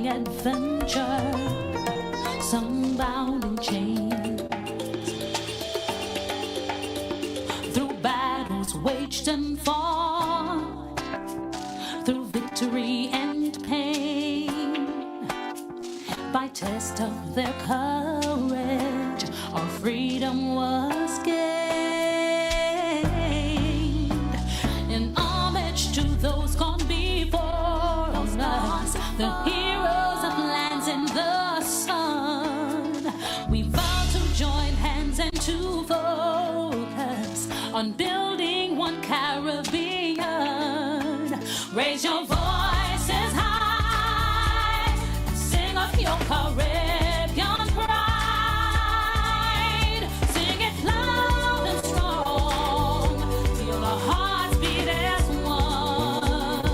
thrilling adventure, some bound in chains, through battles waged and fought, through victory and pain, by test of their courage, our freedom was gained. In homage to those gone before us, the heroes of lands in the sun, we vow to join hands and to focus on building one Caribbean. Raise your voices high, sing of your Caribbean pride. Sing it loud and strong, feel our hearts beat as one.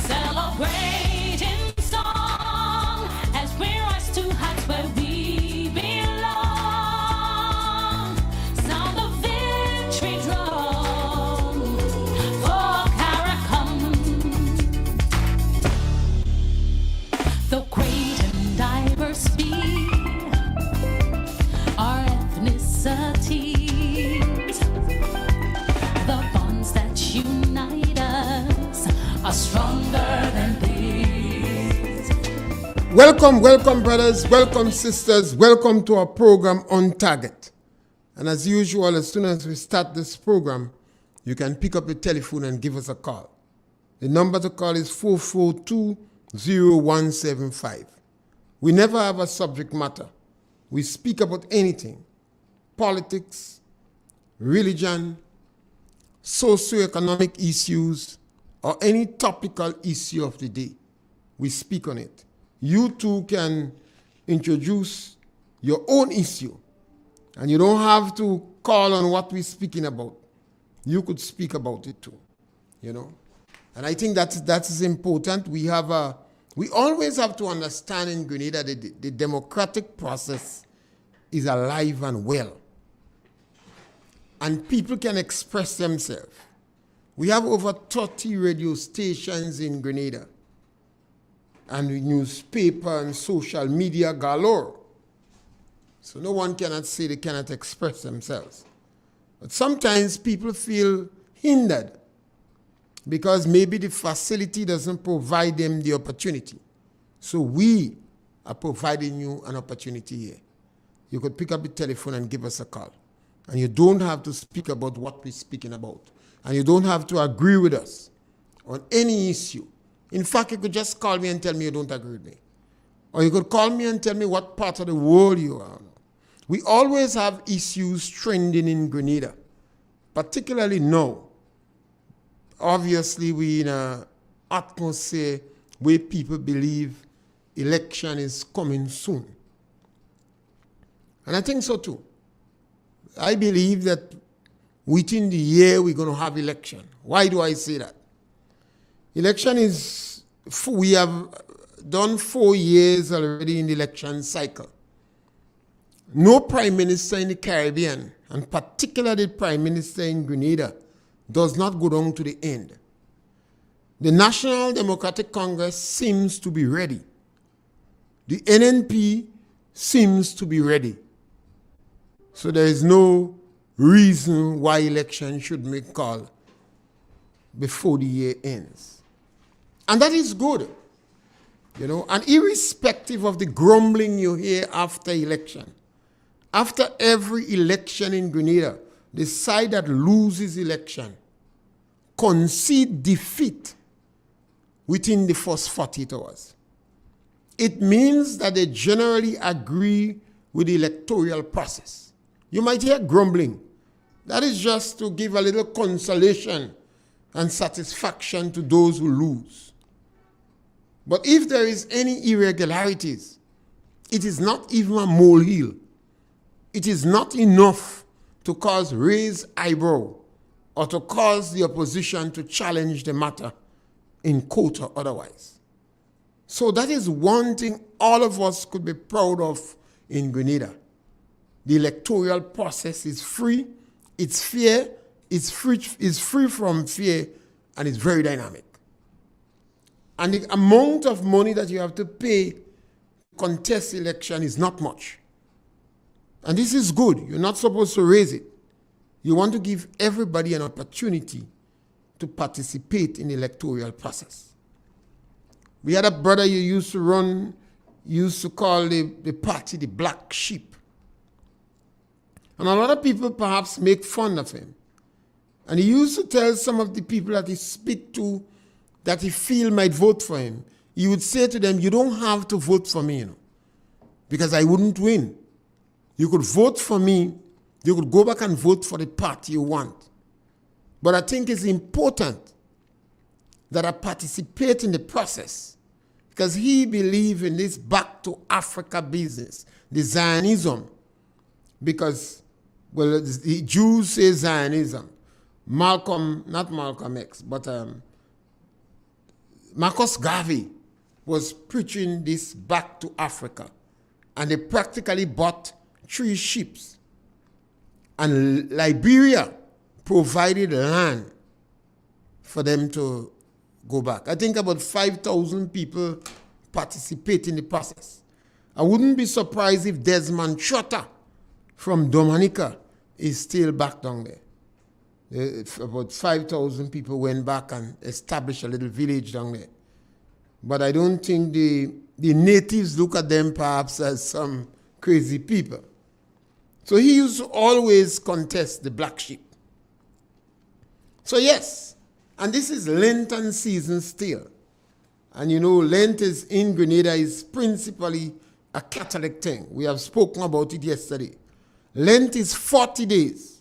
Celebrate in song as we rise to heights where we belong. Sound the victory drum for Caracom. Though great and diverse be our ethnicities, the bonds that unite us are stronger than these. Welcome, brothers, welcome, sisters, welcome to our program On Target. And as usual, as soon as we start this program, you can pick up your telephone and give us a call. The number to call is 442-0175. We never have a subject matter. We speak about anything: politics, religion, socioeconomic issues, or any topical issue of the day. We speak on it. You too can introduce your own issue, and you don't have to call on what we're speaking about. You could speak about it too, And I think that is important. We always have to understand in Grenada that the democratic process is alive and well, and people can express themselves. We have over 30 radio stations in Grenada, and newspaper and social media galore. So no one cannot say they cannot express themselves. But sometimes people feel hindered because maybe the facility doesn't provide them the opportunity. So we are providing you an opportunity here. You could pick up the telephone and give us a call. And you don't have to speak about what we're speaking about. And you don't have to agree with us on any issue. In fact, you could just call me and tell me you don't agree with me. Or you could call me and tell me what part of the world you are. We always have issues trending in Grenada, particularly now. Obviously, we're in an atmosphere where people believe election is coming soon. And I think so too. I believe that within the year we're going to have election. Why do I say that? Election is, we have done 4 years already in the election cycle. No prime minister in the Caribbean, and particularly the prime minister in Grenada, does not go down to the end. The National Democratic Congress seems to be ready. The NNP seems to be ready. So there is no reason why election should be called before the year ends. And that is good, and irrespective of the grumbling you hear after election, after every election in Grenada, the side that loses election concede defeat within the first 48 hours. It means that they generally agree with the electoral process. You might hear grumbling. That is just to give a little consolation and satisfaction to those who lose. But if there is any irregularities, it is not even a molehill. It is not enough to cause raised eyebrow or to cause the opposition to challenge the matter in court or otherwise. So that is one thing all of us could be proud of in Grenada. The electoral process is free, it's fair, it's free from fear, and it's very dynamic. And the amount of money that you have to pay to contest election is not much. And this is good. You're not supposed to raise it. You want to give everybody an opportunity to participate in the electoral process. We had a brother you used to call the party the black sheep. And a lot of people perhaps make fun of him. And he used to tell some of the people that he speak to that he feel might vote for him. He would say to them, you don't have to vote for me, because I wouldn't win. You could vote for me. You could go back and vote for the party you want. But I think it's important that I participate in the process, because he believes in this back to Africa business, the Zionism, because, well, the Jews say Zionism. Not Malcolm X, but Marcus Garvey was preaching this back to Africa. And they practically bought 3 ships. And Liberia provided land for them to go back. I think about 5,000 people participate in the process. I wouldn't be surprised if Desmond Trotter from Dominica is still back down there. About 5,000 people went back and established a little village down there. But I don't think the natives look at them perhaps as some crazy people. So he used to always contest the black sheep. So yes, and this is Lenten season still. And Lent is in Grenada is principally a Catholic thing. We have spoken about it yesterday. Lent is 40 days.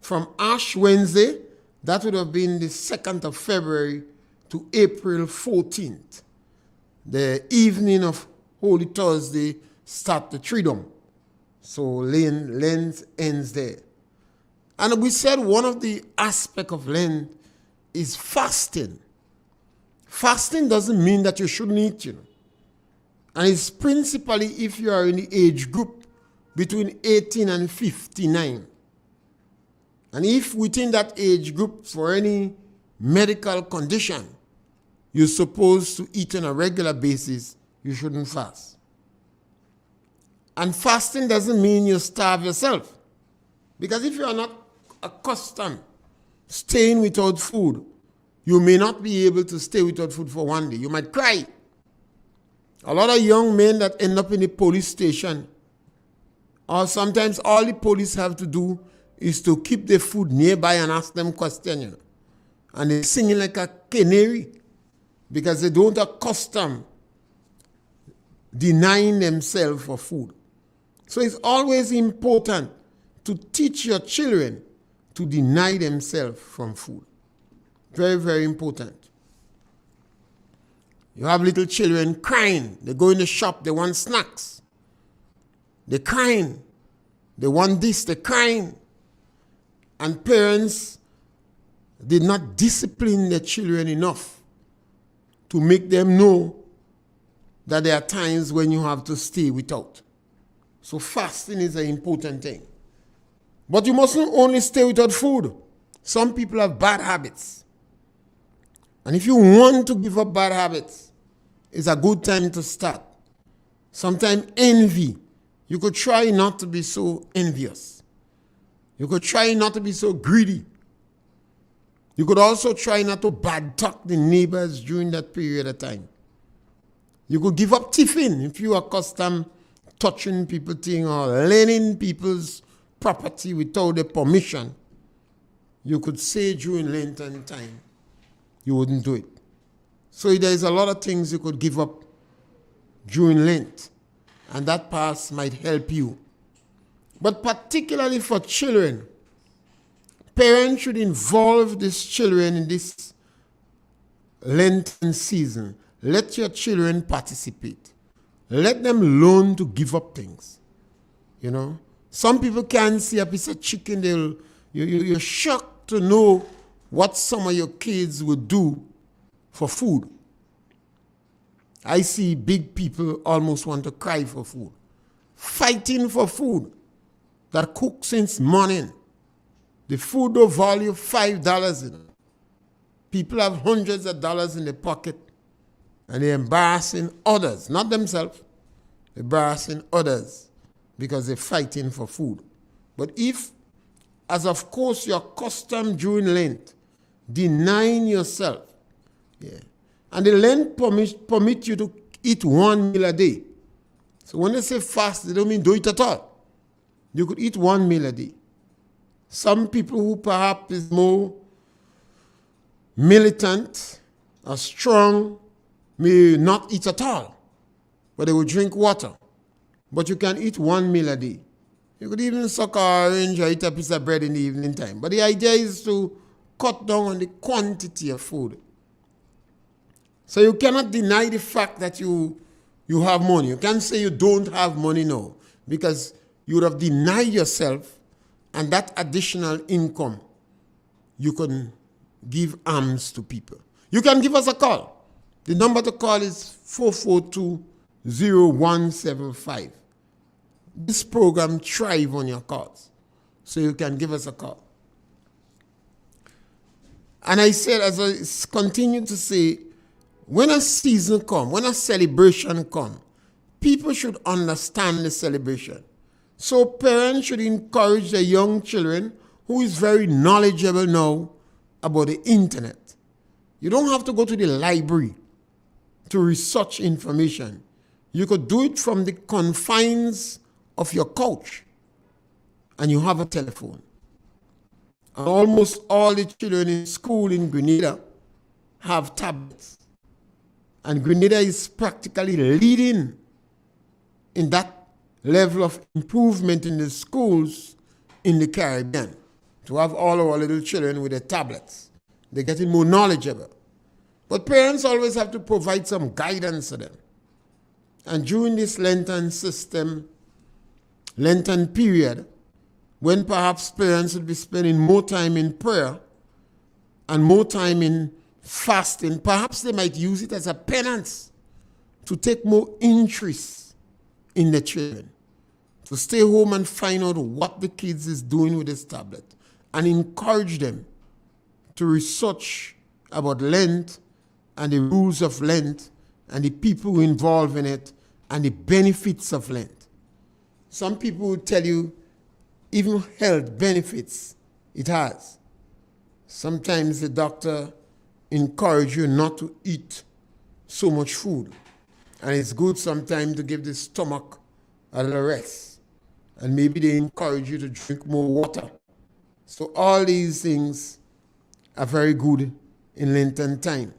From Ash Wednesday, that would have been the 2nd of February, to April 14th. The evening of Holy Thursday start the Triduum. So Lent ends there. And we said one of the aspects of Lent is fasting. Fasting doesn't mean that you shouldn't eat, And it's principally if you are in the age group between 18 and 59. And if within that age group for any medical condition, you're supposed to eat on a regular basis, you shouldn't fast. And fasting doesn't mean you starve yourself. Because if you are not accustomed staying without food, you may not be able to stay without food for one day. You might cry. A lot of young men that end up in the police station, or sometimes all the police have to do is to keep the food nearby and ask them questions. And they're singing like a canary because they don't accustom denying themselves for food. So it's always important to teach your children to deny themselves from food. Very, very important. You have little children crying. They go in the shop, they want snacks. They're crying. They want this, they're crying. And parents did not discipline their children enough to make them know that there are times when you have to stay without. So fasting is an important thing. But you mustn't only stay without food. Some people have bad habits. And if you want to give up bad habits, it's a good time to start. Sometimes envy. You could try not to be so envious. You could try not to be so greedy. You could also try not to bad talk the neighbors during that period of time. You could give up tiffin if you are accustomed touching people's things or lending people's property without their permission. You could say during Lenten time, you wouldn't do it. So there's a lot of things you could give up during Lent, and that pass might help you. But particularly for children, parents should involve these children in this Lenten season. Let your children participate. Let them learn to give up things. Some people can't see a piece of chicken. You're shocked to know what some of your kids would do for food. I see big people almost want to cry for food. Fighting for food that cooked since morning. The food will value $5. People have hundreds of dollars in their pocket And they're embarrassing others, not themselves, embarrassing others because they're fighting for food. But if, as of course your custom during Lent, denying yourself, and the Lent permit you to eat 1 meal a day. So when they say fast, they don't mean do it at all. You could eat 1 meal a day. Some people who perhaps is more militant or strong may not eat at all, but they will drink water. But you can eat 1 meal a day. You could even suck an orange or eat a piece of bread in the evening time. But the idea is to cut down on the quantity of food. So you cannot deny the fact that you have money. You can't say you don't have money now, because you would have denied yourself, and that additional income you can give alms to people. You can give us a call. The number to call is 442-0175. This program thrives on your calls, so you can give us a call. And I said, as I continue to say, when a season comes, when a celebration comes, people should understand the celebration. So parents should encourage their young children, who is very knowledgeable now about the internet. You don't have to go to the library to research information. You could do it from the confines of your couch, and you have a telephone. And almost all the children in school in Grenada have tablets. And Grenada is practically leading in that level of improvement in the schools in the Caribbean, to have all our little children with their tablets. They're getting more knowledgeable. But parents always have to provide some guidance to them. And during this Lenten period, when perhaps parents would be spending more time in prayer and more time in fasting, perhaps they might use it as a penance to take more interest in the children, to stay home and find out what the kids is doing with this tablet, and encourage them to research about Lent and the rules of Lent and the people involved in it and the benefits of Lent. Some people will tell you even health benefits it has. Sometimes the doctor encourage you not to eat so much food. And it's good sometimes to give the stomach a little rest. And maybe they encourage you to drink more water. So all these things are very good in Lenten time,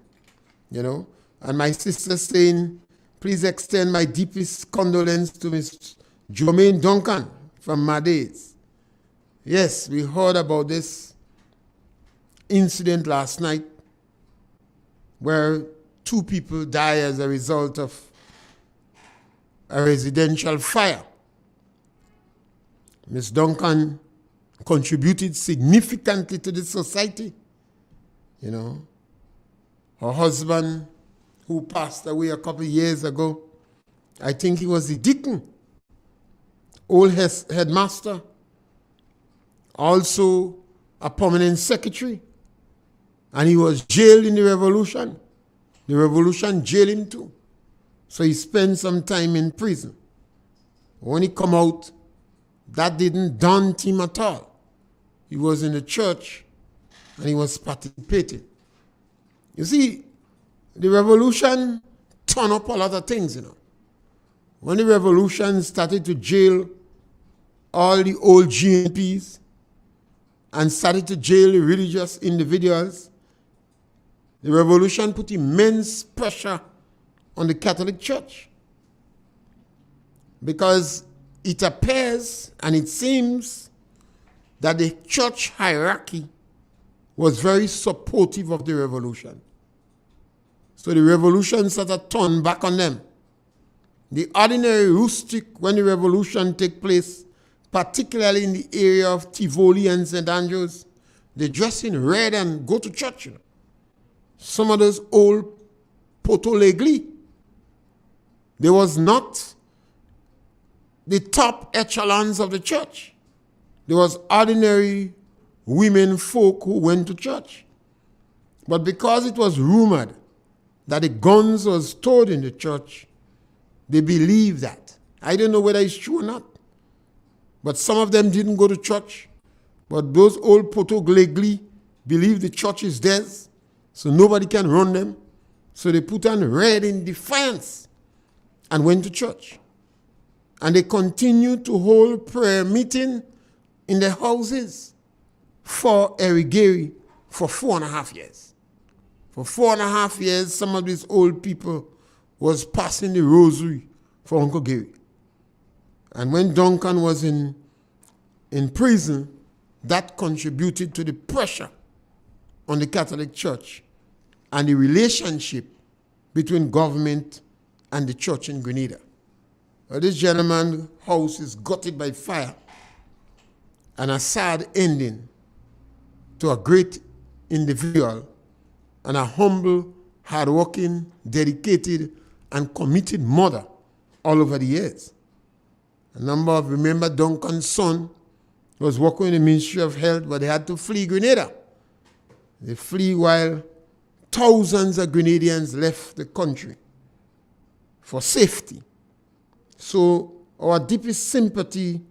you know. And my sister saying, please extend my deepest condolence to Miss Jermaine Duncan from Madays. Yes, we heard about this incident last night where 2 people died as a result of a residential fire. Miss Duncan contributed significantly to the society. You know, her husband, who passed away a couple of years ago, I think he was the deacon, old headmaster, also a permanent secretary, and he was jailed in the revolution. The revolution jailed him too. So he spent some time in prison. When he come out, that didn't daunt him at all. He was in the church and he was participating. You see, the revolution turned up a lot of things, you know. When the revolution started to jail all the old GNPs and started to jail the religious individuals, the revolution put immense pressure on the Catholic Church, because it appears and it seems that the church hierarchy was very supportive of the revolution. So the revolution sort of turned back on them. The ordinary rustic, when the revolution take place, particularly in the area of Tivoli and St. Andrews, they dress in red and go to church. You know. Some of those old Porto Legli, they was not the top echelons of the church. There was ordinary women folk who went to church. But because it was rumored that the guns was stored in the church, they believe that. I don't know whether it's true or not. But some of them didn't go to church. But those old Potoglegli believe the church is theirs, so nobody can run them. So they put on red in defiance and went to church. And they continued to hold prayer meeting in their houses for Erigeri for 4.5 years. For 4.5 years, some of these old people was passing the rosary for Uncle Gary. And when Duncan was in prison, that contributed to the pressure on the Catholic Church and the relationship between government and the church in Grenada. This gentleman's house is gutted by fire, and a sad ending to a great individual and a humble, hardworking, dedicated, and committed mother all over the years. Remember Duncan's son was working in the Ministry of Health, but they had to flee Grenada. They flee while thousands of Grenadians left the country for safety. So our deepest sympathy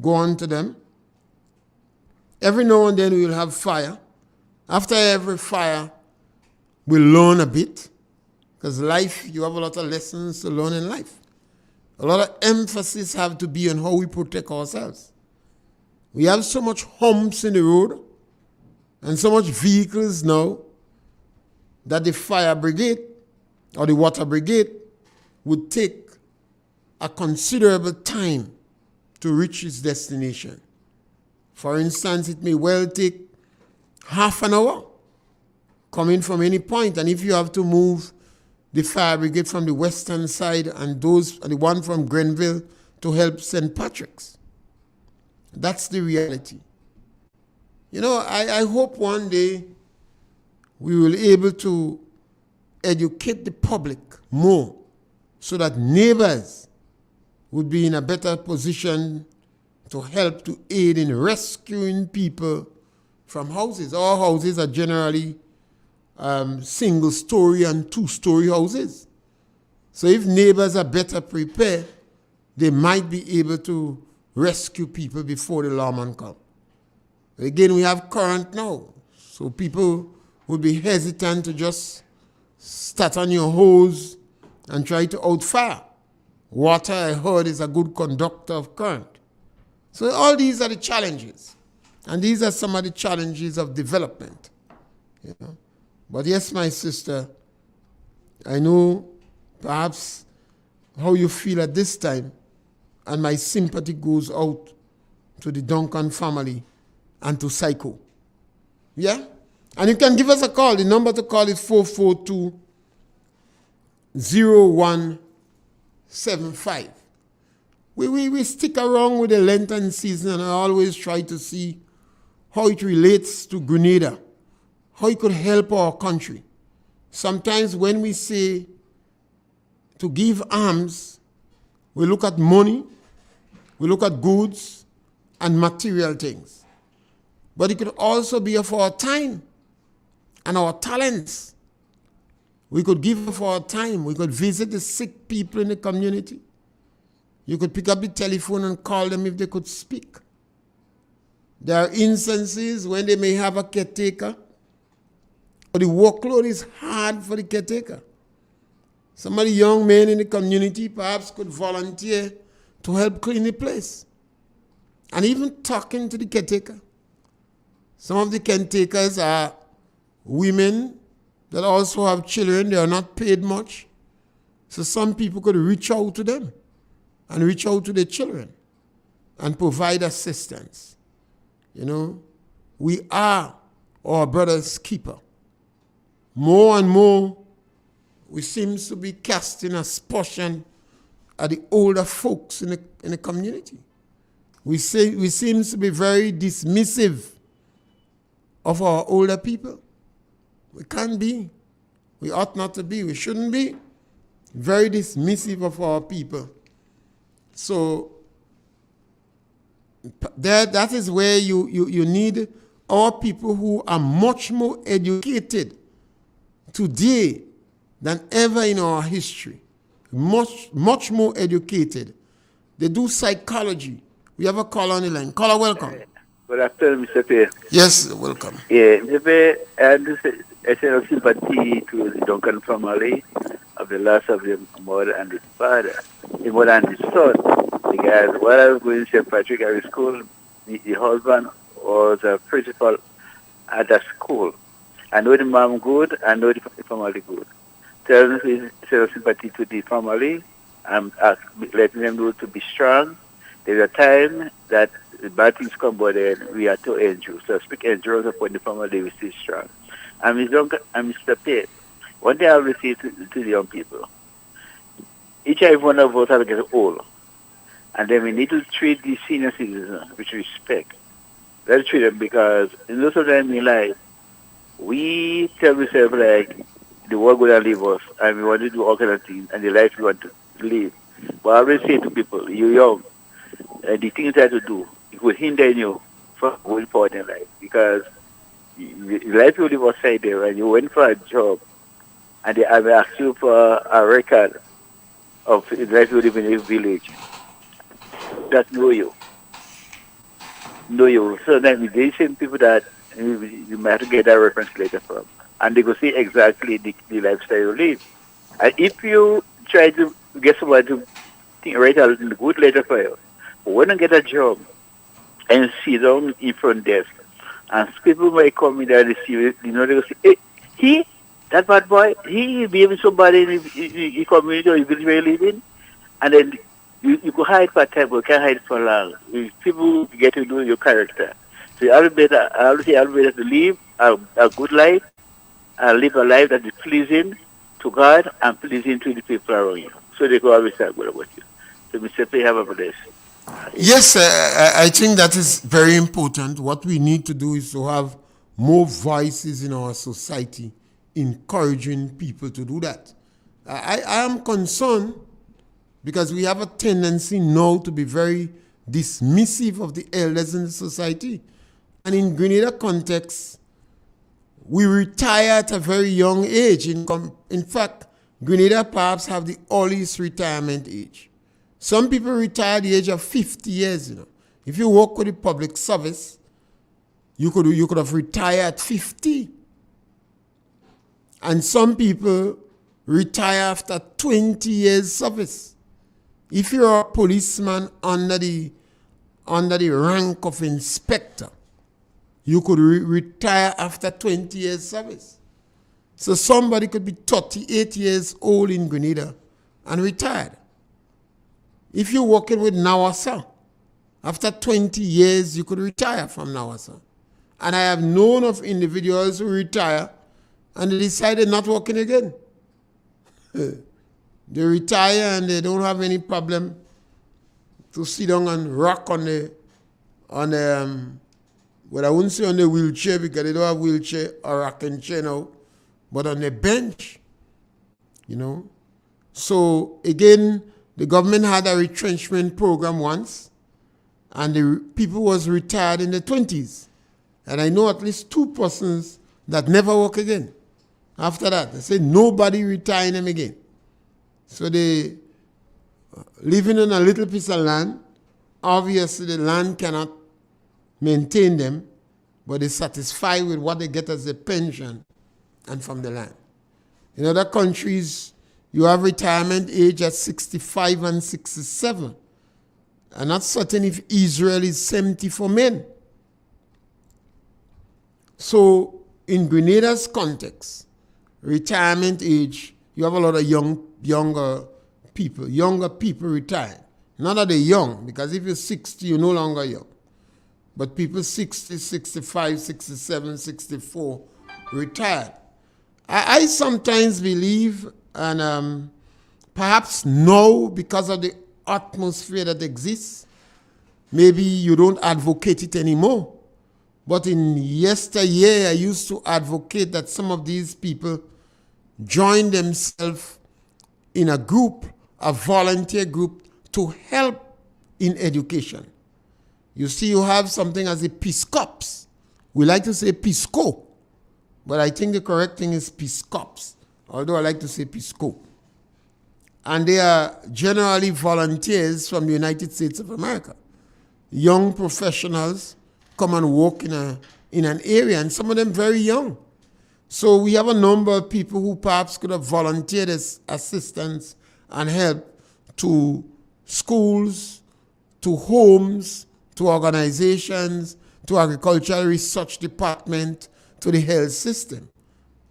go on to them. Every now and then we will have fire. After every fire, we learn a bit. Because life, you have a lot of lessons to learn in life. A lot of emphasis have to be on how we protect ourselves. We have so much humps in the road and so much vehicles now that the fire brigade or the water brigade would take a considerable time to reach its destination. For instance, it may well take half an hour coming from any point, and if you have to move the fire brigade from the western side and the one from Grenville to help St. Patrick's. That's the reality. I hope one day we will be able to educate the public more so that neighbors would be in a better position to help to aid in rescuing people from houses. Our houses are generally single-story and two-story houses. So if neighbors are better prepared, they might be able to rescue people before the lawman comes. Again, we have current now, so people would be hesitant to just start on your hose and try to outfire. Water, I heard, is a good conductor of current. So all these are the challenges, and these are some of the challenges of development. But yes, my sister, I know perhaps how you feel at this time, and my sympathy goes out to the Duncan family and to Psycho. Yeah? And you can give us a call. The number to call is 442-0175. We stick around with the Lenten season, and I always try to see how it relates to Grenada, how it could help our country. Sometimes when we say to give alms, we look at money, we look at goods and material things. But it could also be of our time and our talents. We could give of our time. We could visit the sick people in the community. You could pick up the telephone and call them if they could speak. There are instances when they may have a caretaker, but the workload is hard for the caretaker. Some of the young men in the community perhaps could volunteer to help clean the place. And even talking to the caretaker. Some of the caretakers are women that also have children. They are not paid much. So some people could reach out to them and reach out to their children and provide assistance. We are our brother's keeper. More and more, we seem to be casting aspersion at the older folks in the community. We seem to be very dismissive of our older people. We can't be. We ought not to be. We shouldn't be. Very dismissive of our people. So that is where you need our people who are much more educated today than ever in our history. Much more educated. They do psychology. We have a caller on the line. Caller, welcome. Good afternoon, Mr. Pierre. Yes, welcome. Yeah, Mr. Pierre, I send a sympathy to the Duncan family of the loss of the mother and the father, the mother and the son. Because while I was going to St. Patrick High School, the husband was a principal at that school. I know the mom good, I know the family good. Tell them sympathy to the family and letting them know to be strong. There's a time that the bad things come, but then we are to endure. So speak endurance upon the family, we stay strong. And Mr. Pierre, one thing I will say to the young people, each and every one of us have to get old. And then we need to treat the senior citizens with respect. Let's treat them because in most of them in life, we tell ourselves like the world going to leave us and we want to do all kinds of things and the life we want to live. But I always say to people, you're young, and the things that you do, it will hinder you from going forward in life because the life you live outside there and you went for a job and they have asked you for a record of the life you live in a village. That know you. So then they same people that you might have to get that reference later from. And they go see exactly the lifestyle you live. And if you try to get somebody to write a good letter for you, when you get a job and sit down in front desk, and people might come in there and see you, they go say, hey, that bad boy, he behaving somebody in the community or the village where you live in, and then you could hide for time, but you can't hide for long. People get to know your character. So I always better to live a good life, live a life that is pleasing to God and pleasing to the people around you. So they can always talk good about you. So Mr. P, have a bless. Yes, I think that is very important. What we need to do is to have more voices in our society encouraging people to do that. I am concerned because we have a tendency now to be very dismissive of the elders in the society. And in Grenada context, we retire at a very young age. In fact, Grenada perhaps have the earliest retirement age. Some people retire at the age of 50 years, If you work with the public service, you could have retired at 50. And some people retire after 20 years service. If you're a policeman under the rank of inspector, you could retire after 20 years service. So somebody could be 38 years old in Grenada and retired. If you're working with Nawasa, after 20 years, you could retire from Nawasa. And I have known of individuals who retire and they decided not working again. They retire and they don't have any problem to sit down and rock on the well, I wouldn't say on the wheelchair because they don't have wheelchair or rocking chair now, but on the bench, So again, the government had a retrenchment program once, and the people was retired in the 20s. And I know at least 2 persons that never work again. After that, they said nobody retiring them again. So they living on a little piece of land. Obviously, the land cannot maintain them, but they're satisfied with what they get as a pension and from the land. In other countries, you have retirement age at 65 and 67. I'm not certain if Israel is 70 for men. So in Grenada's context, retirement age, you have a lot of younger people retiring. Not that they're young, because if you're 60, you're no longer young. But people 60, 65, 67, 64 retired. I sometimes believe, and perhaps now because of the atmosphere that exists, maybe you don't advocate it anymore. But in yesteryear, I used to advocate that some of these people join themselves in a group, a volunteer group, to help in education. You see, you have something as a Peace Corps. We like to say Peace Corps, but I think the correct thing is Peace Corps. although I like to say Peace Corps. And they are generally volunteers from the United States of America. Young professionals come and work in an area, and some of them very young. So we have a number of people who perhaps could have volunteered as assistance and help to schools, to homes, to organizations, to agricultural research department, to the health system.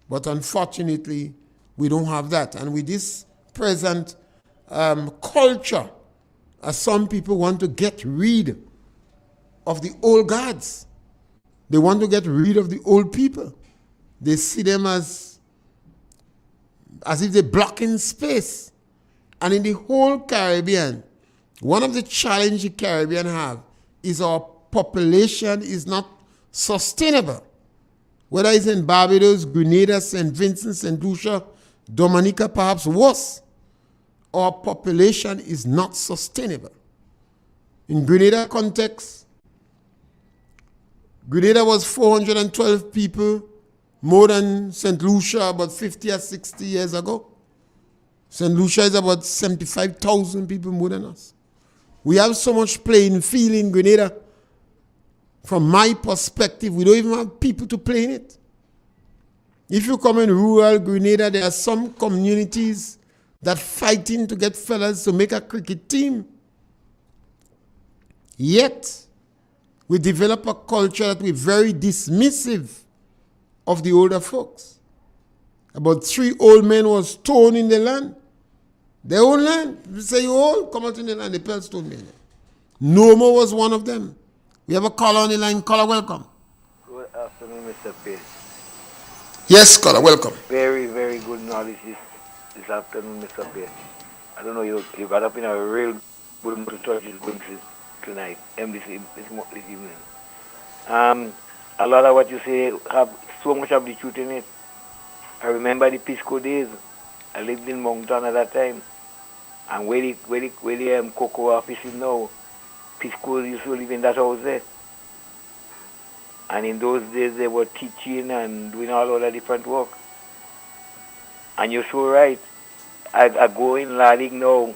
But unfortunately, we don't have that. And with this present culture, some people want to get rid of the old gods. They want to get rid of the old people. They see them as if they're blocking space. And in the whole Caribbean, one of the challenges the Caribbean have is our population is not sustainable. Whether it's in Barbados, Grenada, St. Vincent, St. Lucia, Dominica, perhaps worse, our population is not sustainable. In Grenada context, Grenada was 412 people, more than St. Lucia about 50 or 60 years ago. St. Lucia is about 75,000 people more than us. We have so much playing field in Grenada. From my perspective, we don't even have people to play in it. If you come in rural Grenada, there are some communities that fighting to get fellas to make a cricket team. Yet, we develop a culture that we're very dismissive of the older folks. About 3 old men was stoned in the land. Their own land. You say you old, come out in the land, the Pell Stone men. Nomo was one of them. We have a caller on the line. Caller, welcome. Good afternoon, Mr. Pierre. Yes, caller, welcome. Very, very good knowledge this afternoon, Mr. Pierre. I don't know, you got up in a real good mood to touch his glimpses tonight, this evening. A lot of what you say have so much of the truth in it. I remember the Peace Corps days. I lived in Moncton at that time. And where the cocoa office is now, Peace Corps used to live in that house there. And in those days, they were teaching and doing all other different work. And you're so right. I go in Ladig now,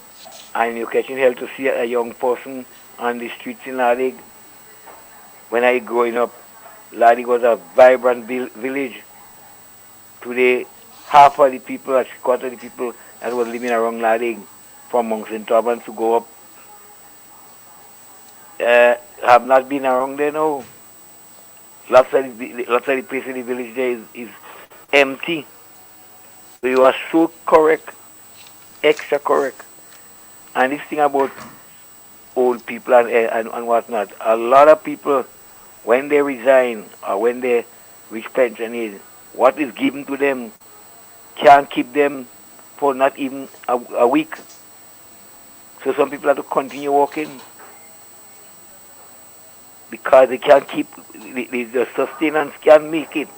and you're catching hell to see a young person on the streets in Ladig. When I growing up, Ladig was a vibrant village. Today, half of the people, a quarter of the people that was living around Ladig, from Monks and Turbans to go up, have not been around there now. Lots of the place in the village there is empty. So you are so correct, extra correct. And this thing about old people and whatnot, a lot of people, when they resign or when they reach pension age, what is given to them can't keep them for not even a week. So some people have to continue working because they can't keep, the sustenance can't make it.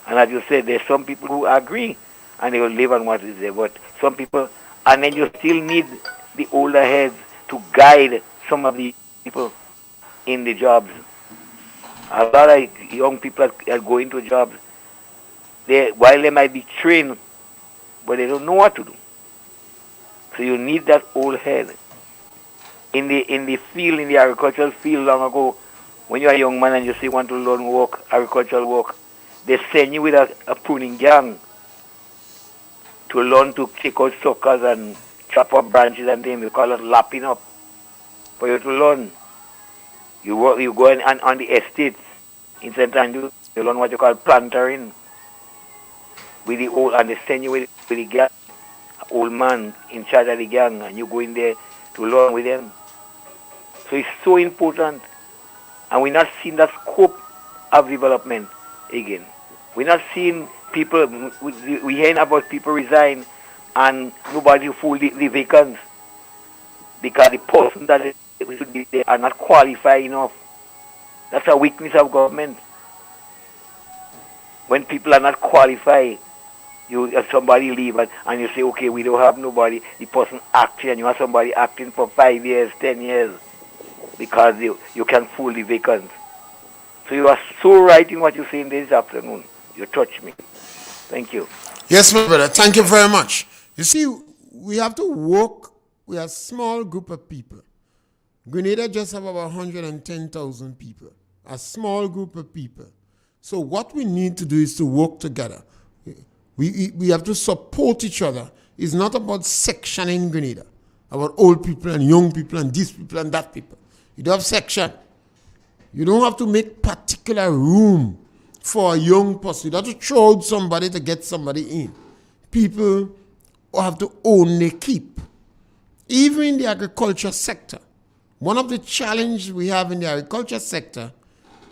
And as you said, there's some people who agree and they will live on what is there. But some people, and then you still need the older heads to guide some of the people in the jobs. A lot of young people are going to jobs. While they might be trained, but they don't know what to do. So you need that old head. In the field, in the agricultural field long ago, when you're a young man and you say you want to learn work, agricultural work, they send you with a pruning gang to learn to take out suckers and chop up branches and things. We call it lapping up. For you to learn, you go on the estates in St. Andrew, you learn what you call plantering. With the old, and they send you with the gang, old man in charge of the gang, and you go in there to learn with them. So it's so important, and we're not seeing that scope of development again. We're not seeing people, we're hearing about people resign, and nobody fill the vacancies because the person that should be there are not qualified enough. That's a weakness of government. When people are not qualified, somebody leave and you say, okay, we don't have nobody, the person acting, and you have somebody acting for 5 years, 10 years, because you can fill the vacancies. So you are so right in what you're saying this afternoon. You touch me. Thank you. Yes, my brother. Thank you very much. You see, we have to work. We are a small group of people. Grenada just have about 110,000 people. A small group of people. So what we need to do is to work together. We have to support each other. It's not about sectioning Grenada, about old people and young people and this people and that people. You don't have section. You don't have to make particular room for a young person. You don't have to throw out somebody to get somebody in. People have to own their keep. Even in the agriculture sector, one of the challenges we have in the agriculture sector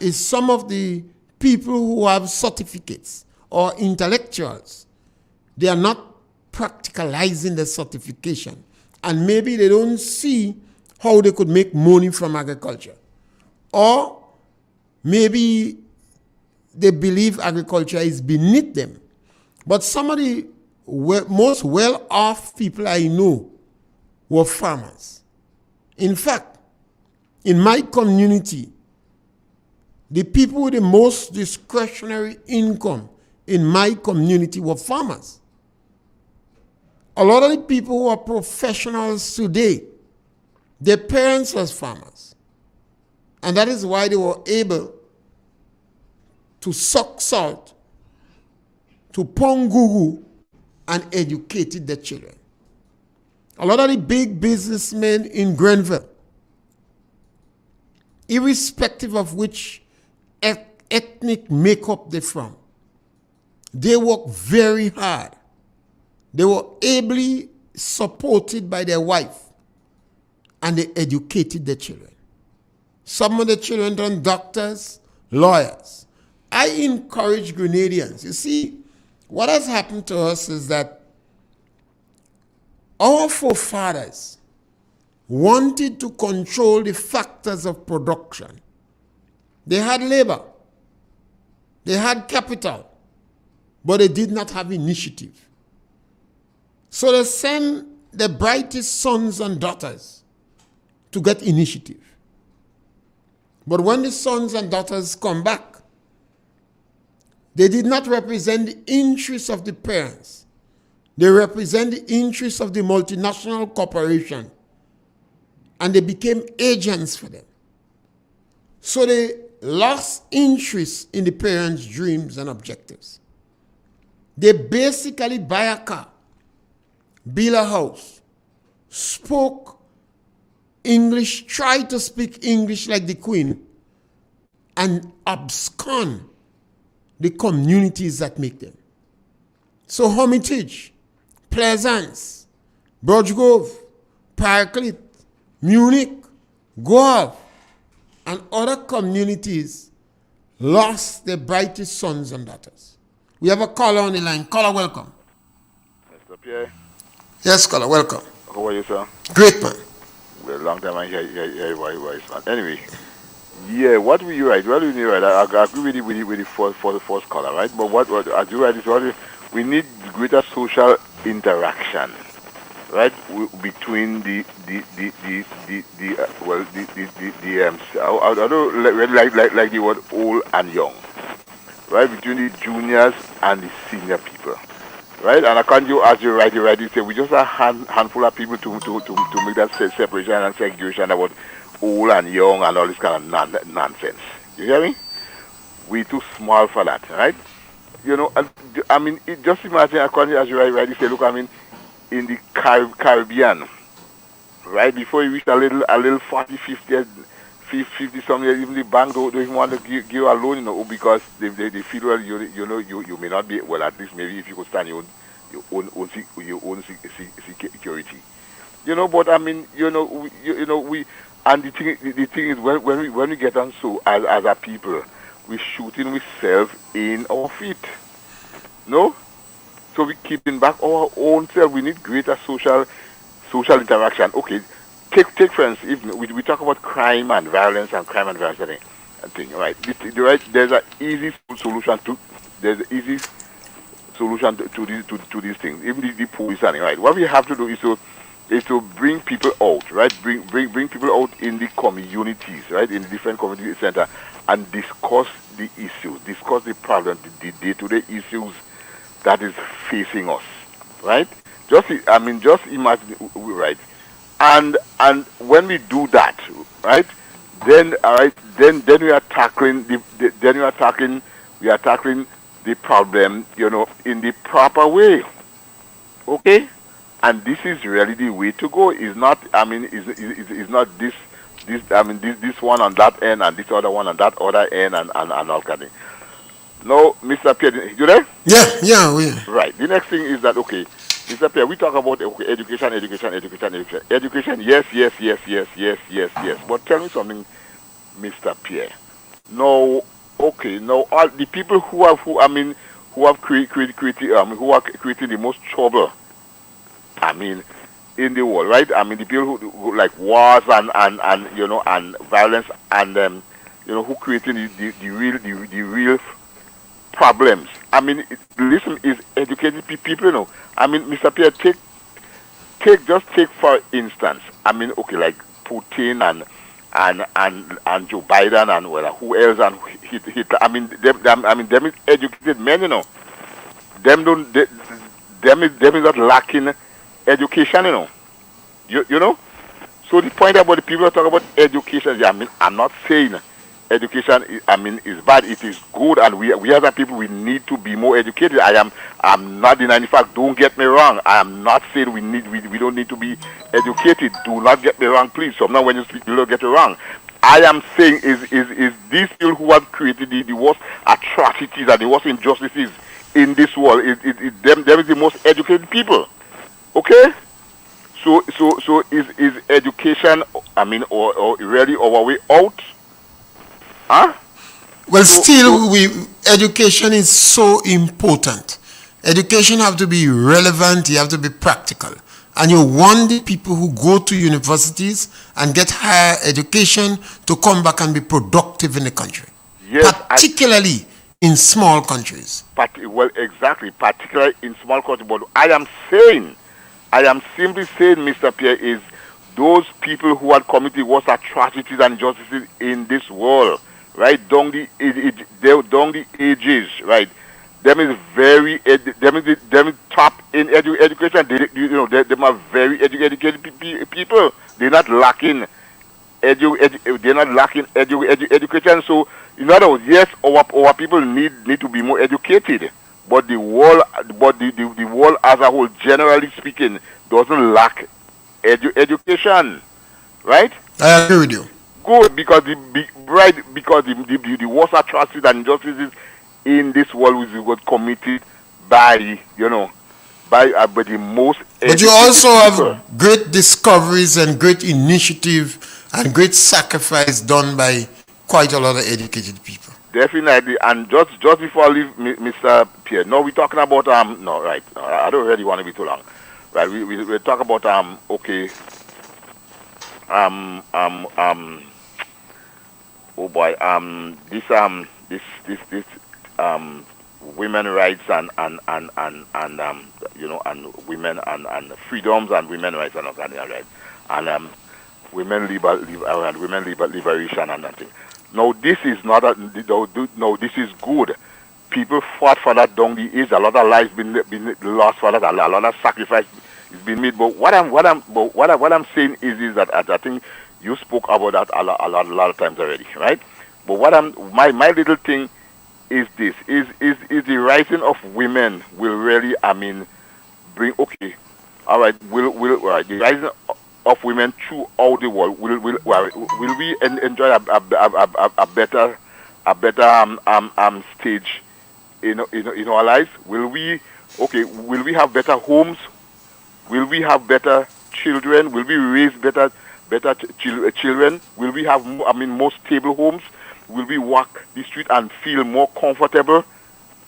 is some of the people who have certificates or intellectuals, they are not practicalizing the certification. And maybe they don't see how they could make money from agriculture. Or maybe they believe agriculture is beneath them. But some of the most well-off people I know were farmers. In fact, in my community, the people with the most discretionary income in my community were farmers. A lot of the people who are professionals today, their parents were farmers. And that is why they were able to suck salt, to pong gugu, and educated their children. A lot of the big businessmen in Grenville, irrespective of which ethnic makeup they're from, they work very hard. They were ably supported by their wife, and they educated their children. Some of the children turned doctors, lawyers. I encourage Grenadians. You see, what has happened to us is that our forefathers wanted to control the factors of production. They had labor, they had capital, but they did not have initiative. So they sent the brightest sons and daughters to get initiative. But when the sons and daughters come back, they did not represent the interests of the parents. They represent the interests of the multinational corporation. And they became agents for them. So they lost interest in the parents' dreams and objectives. They basically buy a car, build a house, spoke English, tried to speak English like the Queen, and abscond the communities that make them. So Hermitage, Pleasance, Bruggrove, Parklet, Munich, Guelph, and other communities lost their brightest sons and daughters. We have a caller on the line. Caller, welcome. Mr. Pierre. Yes, caller, welcome. How are you, sir? Great, man. Well, long time I hear your voice, man. Anyway, yeah, what will you write? What will you write? I agree with the first caller, right? But what as you write is what we need greater social interaction, right? Between I don't like the word old and young, right? Between the juniors and the senior people. Right, and I can't you as you rightly say we just a handful of people to make that separation and segregation about old and young and all this kind of nonsense. You hear me? We too small for that, right? You know, and, I mean, just imagine according as you rightly say. Look, I mean, in the Caribbean, right before you reach a little 40, 50 something, even the bank don't even want to give you a loan, you know, because they feel well, you may not be well. At least maybe if you could stand your own security, you know. But I mean, we and the thing is when we get on so as a people, we shooting ourselves in our feet, no. So we keeping back our own self. We need greater social interaction. Okay. Take for instance, if we talk about crime and violence and thing, right? There's an easy solution to these things. Even the police, right? What we have to do is to bring people out, right? Bring people out in the communities, right? In the different community center, and discuss the issues, discuss the problems, the day-to-day issues that is facing us, right? Just imagine, right? And when we do that, right? Then all right, then we are tackling we are tackling the problem, in the proper way. Okay? And this is really the way to go. Is not, is not this one on that end and this other one on that other end and all kind of thing. No, Mr. Pierre, you there? Yeah, we. Right. The next thing is that, okay, Mr. Pierre, we talk about education. Education, yes. But tell me something, Mr. Pierre. No, okay, no, all the people who are creating the most trouble, in the world, right? The people who like wars and violence and who creating the real problems. Listen, is educated people. Mr. Pierre, take for instance. Okay, like Putin and Joe Biden and who else and Hitler. Them is educated men. Them is not lacking education. You know. So the point about the people who talk about education, I'm not saying education is bad. It is good, and we as a people, we need to be more educated. I'm not denying the fact. Don't get me wrong. I am not saying we don't need to be educated. Do not get me wrong, please. So now when you speak, you don't get it wrong. I am saying is these people who have created the worst atrocities and the worst injustices in this world. Them is the most educated people. Okay. So is education, or really our way out? Huh? Well, education is so important. Education have to be relevant, you have to be practical. And you want the people who go to universities and get higher education to come back and be productive in the country. Yes, particularly in small countries. Well, exactly, particularly in small countries. But I am simply saying, Mr. Pierre, is those people who are committing worst atrocities and injustices in this world, right, down the ages, right, them is top in education. Them are very educated people. They're not lacking education. So, in other words, yes, our people need to be more educated. But the world as a whole, generally speaking, doesn't lack education, right? I agree with you. Good, because the worst atrocities and injustices in this world was committed by the most. But you also have great discoveries and great initiative and great sacrifice done by quite a lot of educated people. Definitely, and just before I leave, Mr. Pierre, no, we're talking about no, right? No, I don't really want to be too long, right? We talk about okay, oh boy, this women rights and women and freedoms and women rights and all that, right? And women liberation and that thing. No, this is not this is good. People fought for that down the age. A lot of lives been lost for that. A lot of sacrifice is being made. But what I'm saying is that I think you spoke about that a lot of times already, right? But my little thing is this: is the rising of women will really bring all right, the rising of women throughout the world will we enjoy a better stage in our lives? Will we have better homes? Will we have better children? Will we raise better children? Will we have more stable homes? Will we walk the street and feel more comfortable?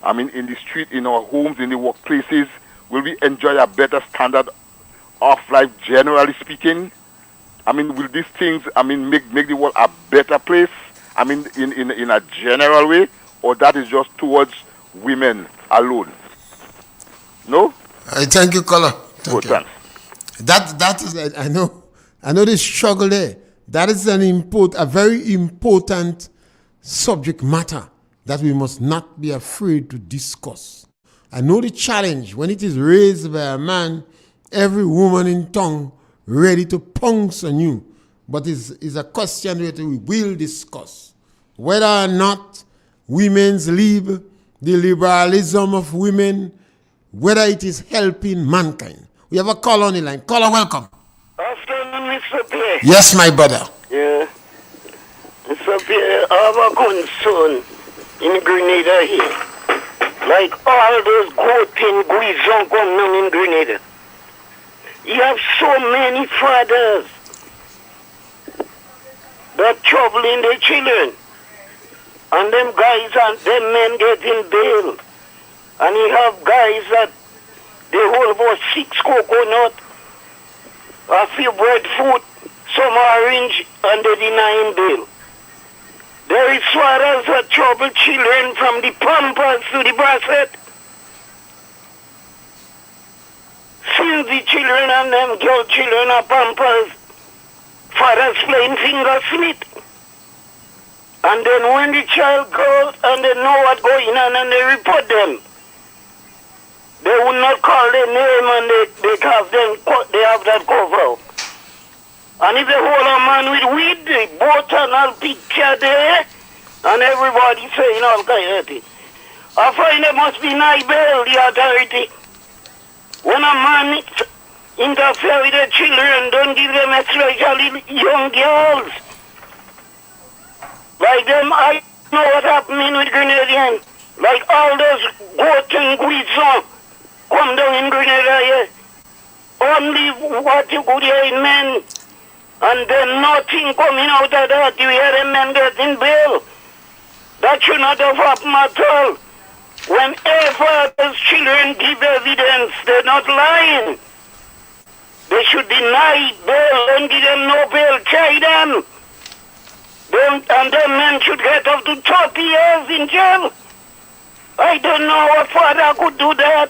In the street, in our homes, in the workplaces. Will we enjoy a better standard of life, generally speaking? Will these things, make the world a better place? In a general way, or that is just towards women alone? No? I thank you, caller. Good, thanks. That is, I know the struggle there. That is a very important subject matter that we must not be afraid to discuss. I know the challenge when it is raised by a man, every woman in town ready to pounce on you. But it's a question that we will discuss. Whether or not women's lib, the liberalism of women, whether it is helping mankind. We have a call on the line. Caller, welcome. Afternoon, Mr. Pierre. Yes, my brother. Yeah. Mr. Pierre, I have a concern in Grenada here. Like all those goat-in guizon come down in Grenada. You have so many fathers that troubling their children. And them guys and them men getting bail. And you have guys that they hold about 6 coconut, a few breadfruit, some orange, and they denying bail. There is fathers that trouble children from the Pampas to the Bassett. Since the children and them girl children are Pampas, fathers playing finger slit. And then when the child goes and they know what's going on and they report them, they will not call their name and they have that cover. And if they hold a man with weed, they both and all picture there, and everybody saying all kind of things. I find there must be night bail, the authority. When a man interfere with the children, don't give them especially young girls. Like them, I know what happening with Grenadians. Like all those goat and guizon come down in Grenada here. Only what you could hear in men. And then nothing coming out of that. You hear them men getting bail. That should not have happened at all. Whenever those children give evidence, they're not lying. They should deny bail and give them no bail. Try them. And them men should get up to 30 years in jail. I don't know what father could do that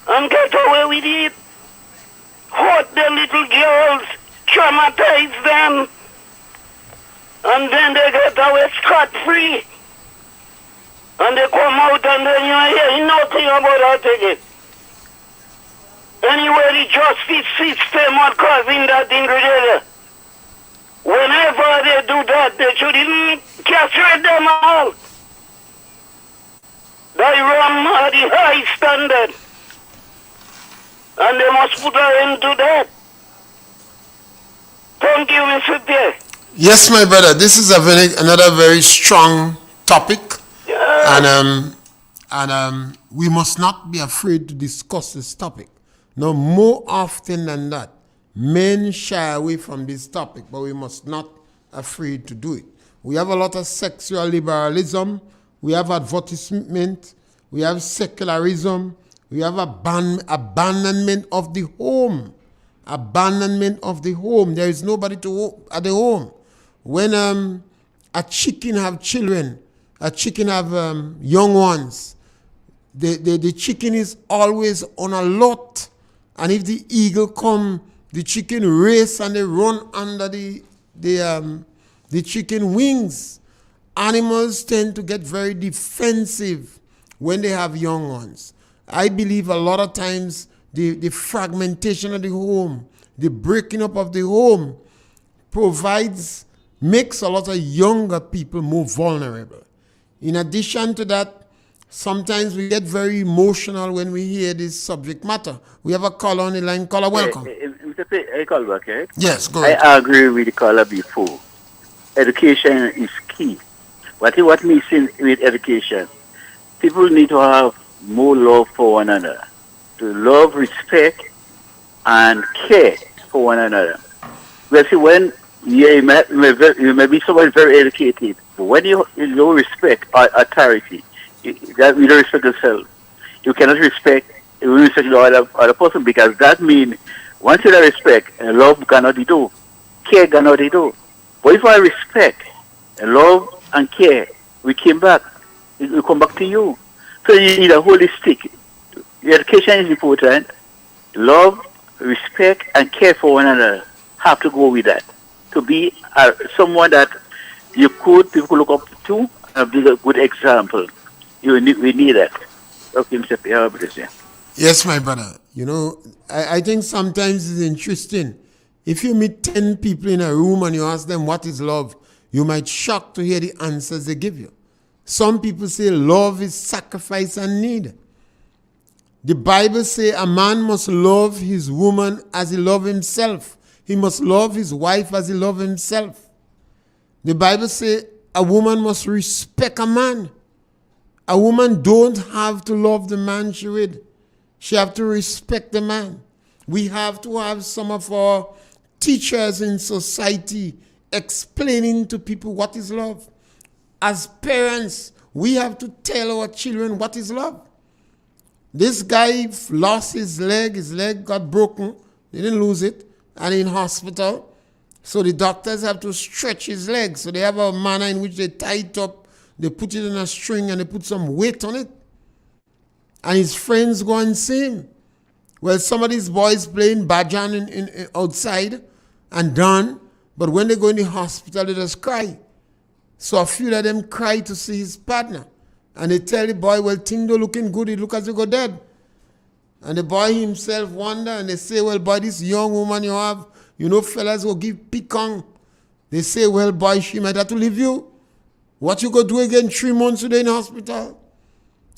and get away with it. Hurt the little girls, traumatize them, and then they get away scot-free. And they come out and then you hear nothing about that again. Anyway, the justice system are causing that in Grenada. Whenever they do that, they should castrate them all. They run at the high standard. And they must put an end to that. Thank you, Mr. Pierre. Yes, my brother. This is another very strong topic. Yeah. And we must not be afraid to discuss this topic. No more often than that. Men shy away from this topic, but we must not afraid to do it. We have a lot of sexual liberalism. We have advertisement. We have secularism. We have abandonment of the home. Abandonment of the home. There is nobody at the home. When a chicken have children, a chicken have young ones, the chicken is always on a lot. And if the eagle come, the chicken race and they run under the chicken wings. Animals tend to get very defensive when they have young ones. I believe a lot of times the fragmentation of the home, the breaking up of the home makes a lot of younger people more vulnerable. In addition to that, sometimes we get very emotional when we hear this subject matter. We have a caller on the line. Caller, welcome. I call back, right? Yes, go ahead. I agree with the caller before. Education is key. What missing with education? People need to have more love for one another. To love, respect, and care for one another. Well, see, when you may be somebody very educated, but when you don't respect authority, you don't respect yourself. You cannot respect the other person, because that means once you don't respect, love cannot be do, care cannot be do. But if I respect, love and care, we come back to you. So you need a holistic. Education is important. Love, respect, and care for one another have to go with that. To be someone that people look up to and be a good example. We need that. Okay, Mr. Pierre, how bless you. Yes, my brother. You know, I think sometimes it's interesting. If you meet 10 people in a room and you ask them what is love, you might shock to hear the answers they give you. Some people say love is sacrifice and need. The Bible says a man must love his woman as he loves himself. He must love his wife as he loves himself. The Bible says a woman must respect a man. A woman don't have to love the man she with. She have to respect the man. We have to have some of our teachers in society explaining to people what is love. As parents, we have to tell our children what is love. This guy lost his leg got broken, they didn't lose it, and in hospital. So the doctors have to stretch his leg. So they have a manner in which they tie it up, they put it in a string and they put some weight on it. And his friends go and see him. Well, some of these boys playing bajan in outside and done, but when they go in the hospital, they just cry. So a few of them cry to see his partner. And they tell the boy, well, things don't looking good, it look as if you go dead. And the boy himself wonder, and they say, well, boy, this young woman you have, you know, fellas will give pecan. They say, well, boy, she might have to leave you. What you go do again 3 months today in the hospital?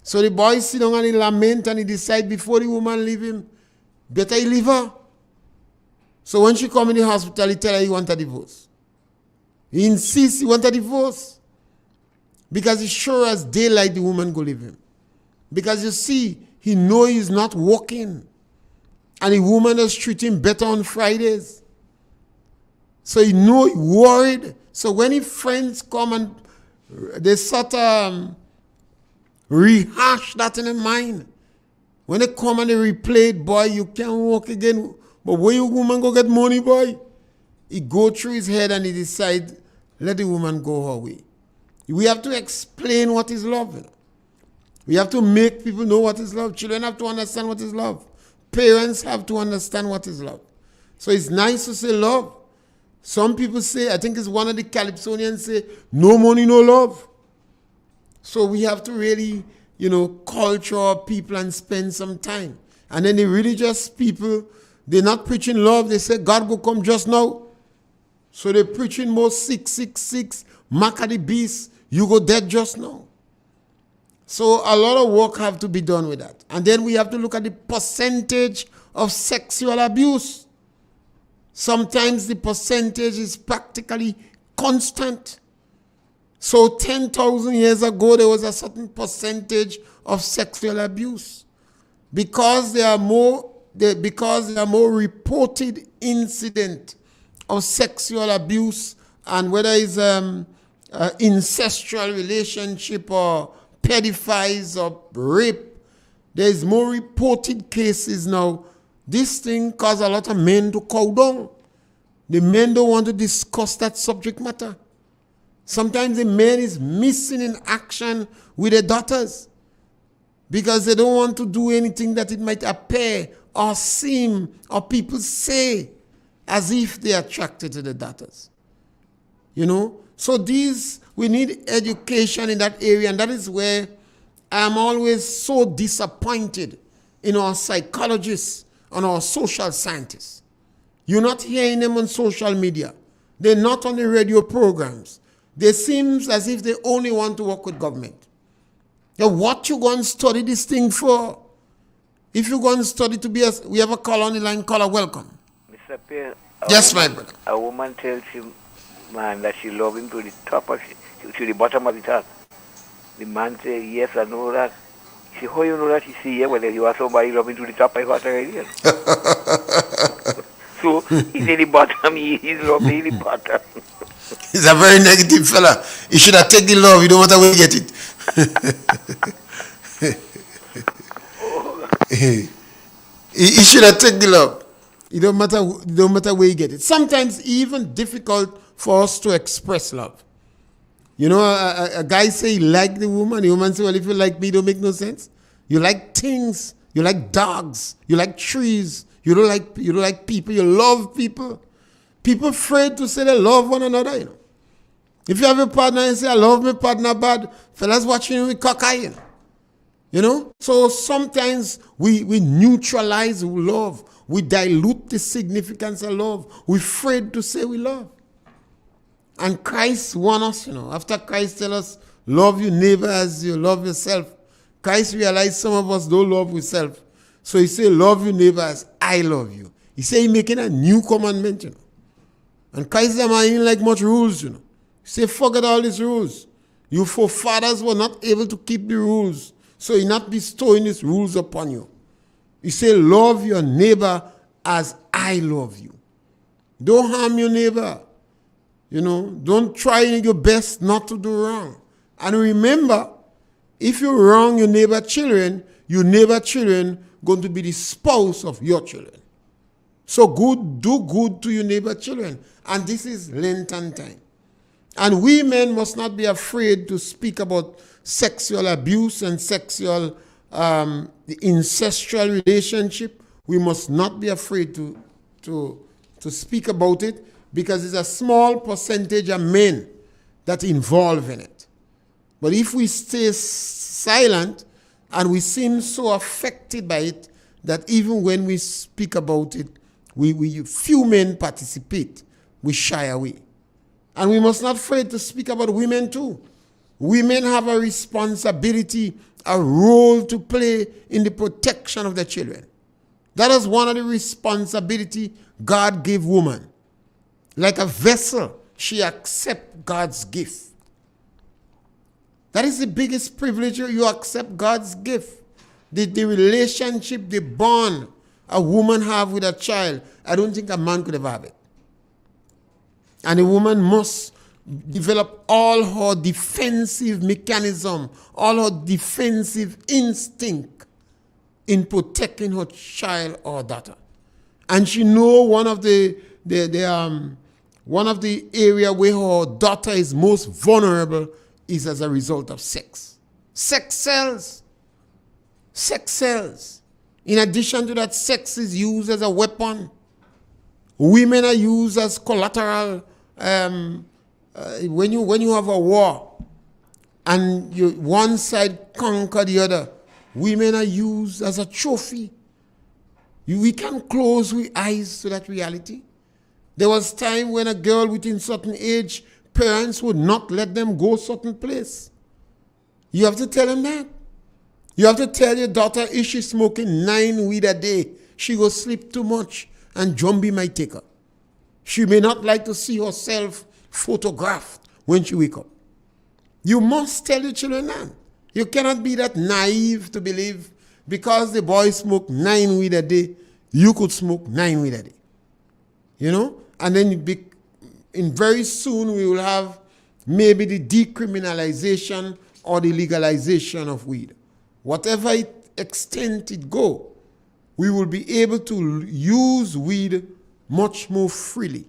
So the boy sit down and he lament and he decide before the woman leave him, better he leave her. So when she come in the hospital, he tell her he want a divorce. He insists he want a divorce. Because he sure as daylight the woman go leave him. Because you see, he know he's not working. And the woman is treating him better on Fridays. So he know he worried. So when his friends come and they sort of rehash that in their mind. When they come and they replay it, boy, you can't walk again. But where you woman go get money, boy? He go through his head and he decide, let the woman go her way. We have to explain what is love. You know? We have to make people know what is love. Children have to understand what is love. Parents have to understand what is love. So it's nice to say love. Some people say, I think it's one of the Calypsonians say, no money, no love. So we have to really, you know, culture our people and spend some time. And then the religious people, they're not preaching love. They say, God will come just now. So they're preaching more 666, mark of the beast, you go dead just now. So a lot of work have to be done with that. And then we have to look at the percentage of sexual abuse. Sometimes the percentage is practically constant. So 10,000 years ago, there was a certain percentage of sexual abuse. Because there are more reported incidents of sexual abuse, and whether it's incestual relationship or pedophiles or rape, there is more reported cases now. This thing causes a lot of men to cow down. The men don't want to discuss that subject matter. Sometimes the man is missing in action with their daughters because they don't want to do anything that it might appear or seem or people say as if they are attracted to the daughters. You know? So we need education in that area, and that is where I am always so disappointed in our psychologists and our social scientists. You're not hearing them on social media. They're not on the radio programs. They seem as if they only want to work with government. Now, what you going to study this thing for? If you go and study to be we have a caller on the line, caller, welcome. Mr. Pierre, Yes, my brother. a woman tells him, man, that she loves him to the top of to the bottom of the top. The man says, yes, I know that. He said, how you know that? He said, yeah, well, you are somebody loving to the top, I got already. So, he's in the bottom, he's loving the bottom. He's a very negative fella. He should have taken the love. You don't matter where you get it. He should have taken the love. It don't matter where you get it. Sometimes it's even difficult for us to express love. You know, a guy say he like the woman. The woman say, well, if you like me, it don't make no sense. You like things. You like dogs. You like trees. You don't like people. You love people. People afraid to say they love one another, you know. If you have a partner and say, I love my partner bad, fellas watching you with cockeye, you know. You know? So sometimes we neutralize love. We dilute the significance of love. We're afraid to say we love. And Christ wants us, you know. After Christ tell us, love your neighbor as you love yourself, Christ realized some of us don't love ourselves. So he said, love your neighbor as I love you. He said he's making a new commandment, you know. And Christ them ain't like much rules, you know. He said, forget all these rules. Your forefathers were not able to keep the rules. So he not bestowing these rules upon you. He said, love your neighbor as I love you. Don't harm your neighbor. You know, don't try your best not to do wrong. And remember, if you wrong your neighbor children going to be the spouse of your children. So do good to your neighbor children. And this is Lenten time. And we men must not be afraid to speak about sexual abuse and sexual, the incestual relationship. We must not be afraid to speak about it, because it's a small percentage of men that involve in it. But if we stay silent and we seem so affected by it that even when we speak about it, few men participate, we shy away. And we must not afraid to speak about women too. Women have a responsibility, a role to play in the protection of their children. That is one of the responsibility God gave woman. Like a vessel, she accepts God's gift. That is the biggest privilege. You accept God's gift. The relationship, the bond a woman have with a child, I don't think a man could ever have it. And a woman must develop all her defensive mechanism, all her defensive instinct in protecting her child or daughter. And she know one of the area where her daughter is most vulnerable is as a result of sex. Sex sells. Sex sells. In addition to that, sex is used as a weapon. Women are used as collateral. When you have a war and one side conquer the other, women are used as a trophy. We can't close our eyes to that reality. There was time when a girl within certain age, parents would not let them go certain place. You have to tell them that. You have to tell your daughter, if she's smoking 9 weed a day, she go sleep too much and Jumbie might take her. She may not like to see herself photographed when she wake up. You must tell your children that. You cannot be that naive to believe because the boy smoke 9 weed a day, you could smoke 9 weed a day. You know? And then very soon we will have maybe the decriminalization or the legalization of weed. Whatever extent it go, we will be able to use weed much more freely.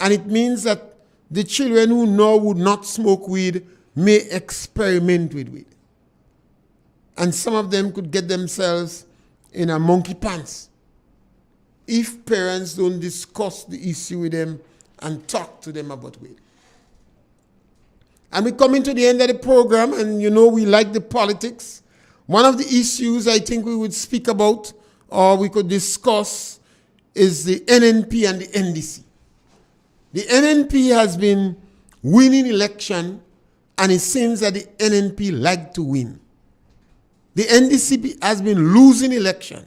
And it means that the children who now would not smoke weed may experiment with weed. And some of them could get themselves in a monkey pants if parents don't discuss the issue with them and talk to them about weed. And we're coming to the end of the program, and you know we like the politics. One of the issues I think we would speak about or we could discuss is the NNP and the NDC. The NNP has been winning election, and it seems that the NNP like to win. The NDC has been losing election,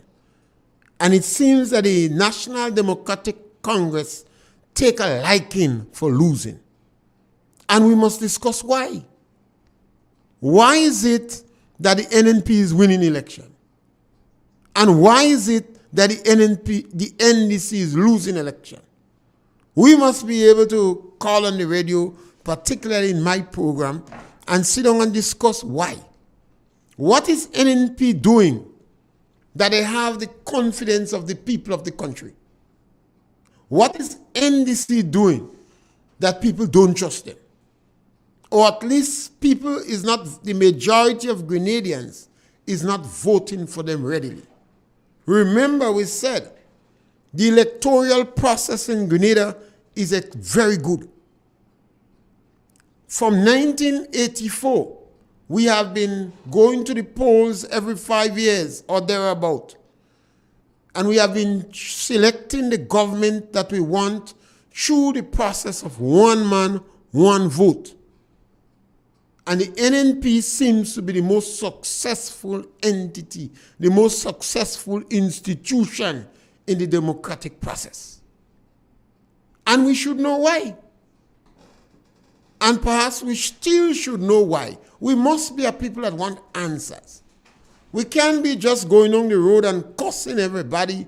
and it seems that the National Democratic Congress take a liking for losing. And we must discuss why. Why is it that the NNP is winning election? And why is it that the NDC is losing election? We must be able to call on the radio, particularly in my program, and sit down and discuss why. What is NNP doing that they have the confidence of the people of the country? What is NDC doing that people don't trust them? Or at least people is not, the majority of Grenadians is not voting for them readily. Remember we said the electoral process in Grenada is very good. From 1984, we have been going to the polls every 5 years or thereabout. And we have been selecting the government that we want through the process of one man, one vote. And the NNP seems to be the most successful entity, the most successful institution in the democratic process. And we should know why. And perhaps we still should know why. We must be a people that want answers. We can't be just going on the road and cussing everybody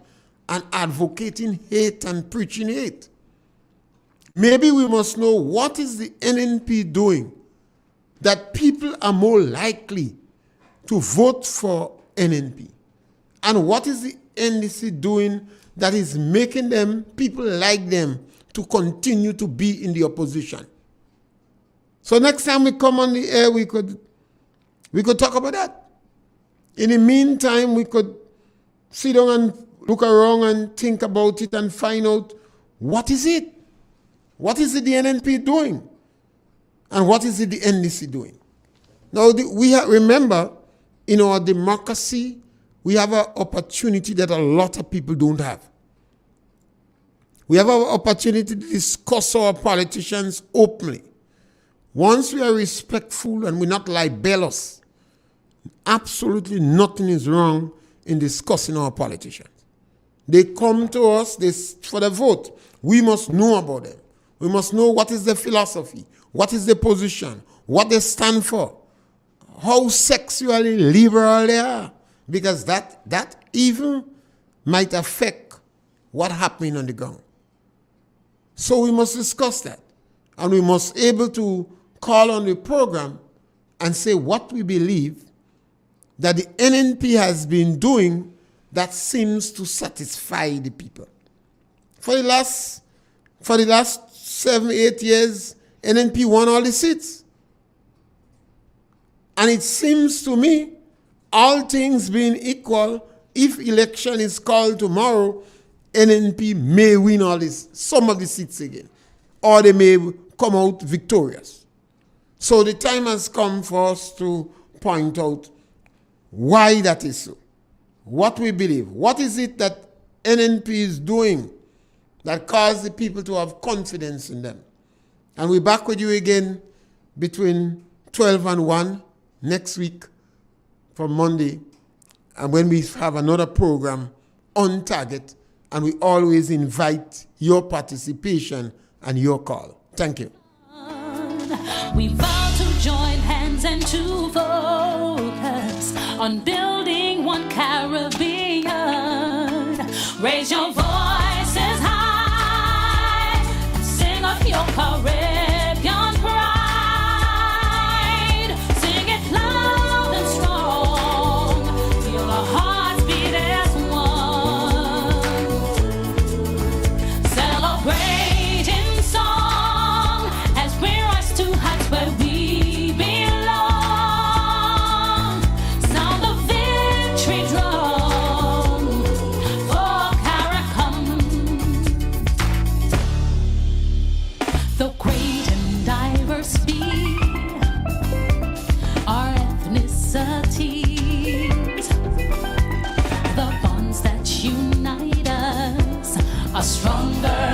and advocating hate and preaching hate. Maybe we must know what is the NNP doing that people are more likely to vote for NNP. And what is the NDC doing that is making them, people like them, to continue to be in the opposition. So next time we come on the air, we could talk about that. In the meantime, we could sit down and look around and think about it and find out what is it? What is it the NNP doing? And what is it the NDC doing? Now, remember, in our democracy, we have an opportunity that a lot of people don't have. We have an opportunity to discuss our politicians openly. Once we are respectful and we're not libelous, absolutely nothing is wrong in discussing our politicians. They come to us for the vote. We must know about them. We must know what is the philosophy, what is the position, what they stand for, how sexually liberal they are, because that even might affect what's happening on the ground. So we must discuss that, and we must be able to call on the program and say what we believe that the NNP has been doing that seems to satisfy the people. For the last 7-8 years, NNP won all the seats. And it seems to me, all things being equal, if election is called tomorrow, NNP may win some of the seats again. Or they may come out victorious. So the time has come for us to point out why that is so. What we believe. What is it that NNP is doing that causes the people to have confidence in them? And we're back with you again between 12 and 1 next week from Monday, and when we have another program on target, and we always invite your participation and your call. Thank you. We vow to join hands and to focus on building one Caribbean. Raise your voices high and sing of your Caribbean pride. Sing it loud and strong. Feel our hearts beat as one. Celebrating song as we rise to heights where we belong. Sound the victory drum for Caracom. Though great and diverse be our ethnicities, the bonds that unite us are stronger